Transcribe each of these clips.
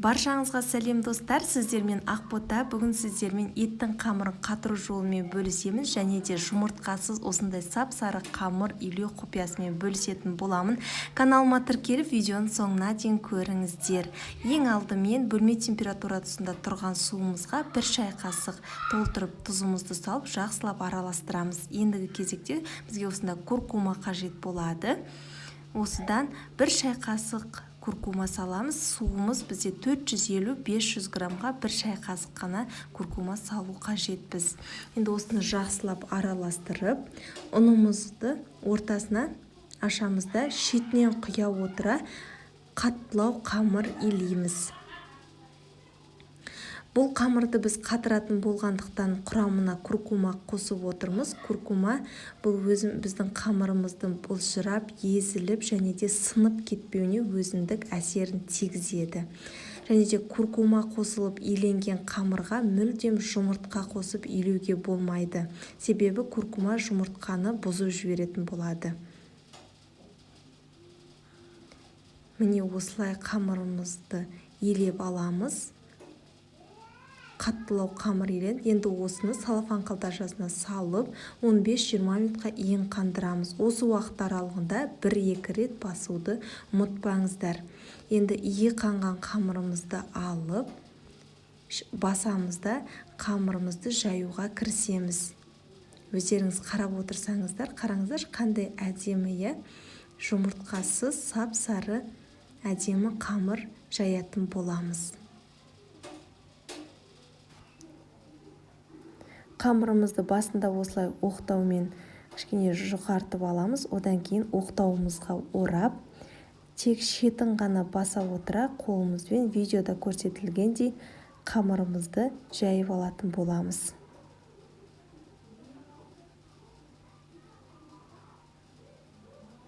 Баршаңызға сәлем достар, сіздермен Ақбота. Бүгін сіздермен еттің қамырын қатыру жолымен бөлісеміз, және де жұмыртқасыз осындай сап-сары қамыр илеу құпиясымен бөлісетін боламын. Каналыма тіркеліп, видеоның соңына дейін көріңіздер. Ең алдымен бөлме температурасында тұрған суымызға 1 шай қасық толтырып, тұзымызды салып, жақсылап араластырамыз. Ендігі кезекте бізге осында куркума қажет болады. Осыдан 1 шай қасық куркума саламыз. Суымыз бізде 450-500 граммға 1 шай қасық қана куркума салу қажетпіз. Енді осыны жақсылап араластырып, ұнымызды ортасына ашамыз да шетінен құя отыра қаттылау қамыр илейміз. Бұл қамырды біз қатыратын болғандықтан құрамына куркума қосып отырмыз. Куркума бұл біздің қамырымыздың бұлжырап, езіліп және де сынып кетпеуіне өзіндік әсерін тигізеді. Және де куркума қосылып иленген қамырға мүлдем жұмыртқа қосып илеуге болмайды. Себебі куркума жұмыртқаны бұзып жіберетін болады. Міне осылай қамырымызды илеп аламыз. Қаттылау қамыр иленді. Енді осыны салафан қалташасына салып 15-20 минутқа иін қандырамыз. Осы уақыт аралығында 1-2 рет басуды ұмытпаңыздар. Енді ие қанған қамырымызды алып басамыз да қамырымызды жаюға кірісеміз. Өздеріңіз қарап отырсаңыздар, қараңыздар қандай әдемі, жұмыртқасыз сап-сары әдемі қамыр жаятын боламыз. Қамырымызды басында осылай оқтаумен кішкене жұқартып аламыз. Одан кейін оқтауымызға орап, тек шетін ғана баса отыра қолымызбен видеода көрсетілгендей қамырымызды жайып алатын боламыз.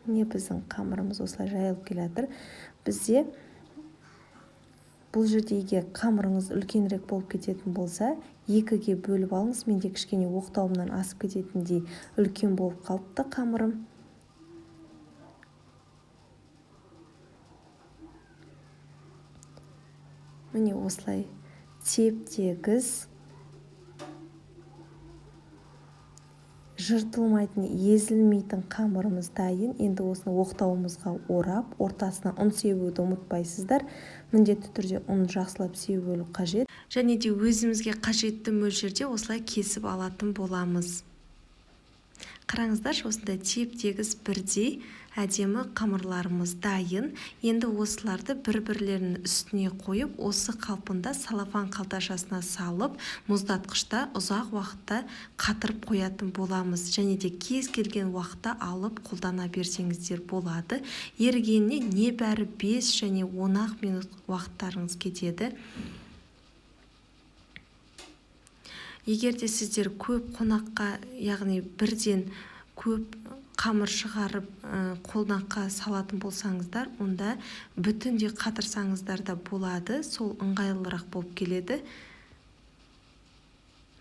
Міне біздің қамырымыз осылай жайылып келе жатыр. Бізде бұл жерде егер қамырыңыз үлкенірек болып кететін болса, 2-ге бөліп алыңыз. Менде кішкене оқтауымнан асып кететіндей үлкен болып қалыпты қамырым. Міне осылай теп-тегіс, жыртылмайтын, езілмейтін қамырымыз дайын. Енді осыны оқтауымызға орап, ортасына ұн себуді ұмытпайсыздар. Міндетті түрде ұн жақсылап себілу қажет. Және де өзімізге қажетті мөлшерде осылай кесіп алатын боламыз. Қараңыздар, осындай теп-тегіс бірдей әдемі қамырларымыз дайын. Енді осыларды бір-бірлерінің үстіне қойып, осы қалпында салафан қалташасына салып, мұздатқышта ұзақ уақытта қатырып қоятын боламыз. Және де кез келген уақытта алып қолдана берсеңіздер болады. Ерігеніне небәрі 5 және 10 минут уақыттарыңыз кетеді. Егер де сіздер көп қонаққа, яғни бірден көп қамыр шығарып қонаққа салатын болсаңыздар, онда бүтінде қатырсаңыздар да болады. Сол ыңғайлырақ болып келеді.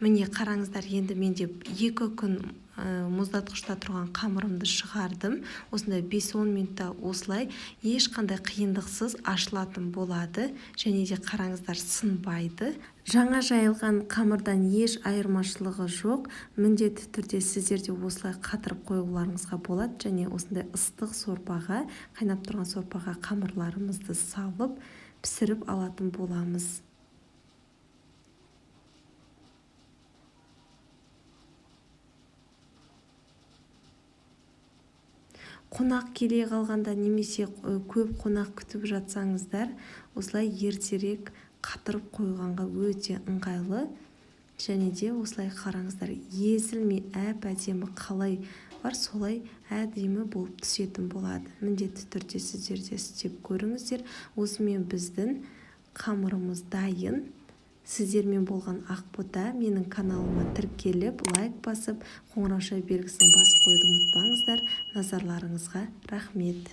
Міне қараңыздар, енді менде 2 күн мұздатқышта тұрған қамырымды шығардым. Осындай 5-10 минутта осылай ешқандай қиындықсыз ашылатын болады. Және де қараңыздар, сынбайды. Жаңа жайылған қамырдан еш айырмашылығы жоқ. Міндетті түрде сіздерде осылай қатырып қоюларыңызға болады. Және осындай ыстық сорпаға, қайнап тұрған сорпаға қамырларымызды салып, пісіріп алатын боламыз. Қонақ келе қалғанда немесе көп қонақ күтіп жатсаңыздар, осылай ертерек қатырып қойғанға өте ыңғайлы. Және де осылай қараңыздар, езілмей әп-әдемі қалай бар, солай әдемі болып түсетін болады. Міндетті түрде сіздер де істеп көріңіздер. Осымен біздің қамырымыз дайын. Сіздермен болған Ақбота. Менің каналыма тіркеліп, лайк басып, қоңырау белгісін басып қойуды ұмытпаңыздар. Назарларыңызға рахмет.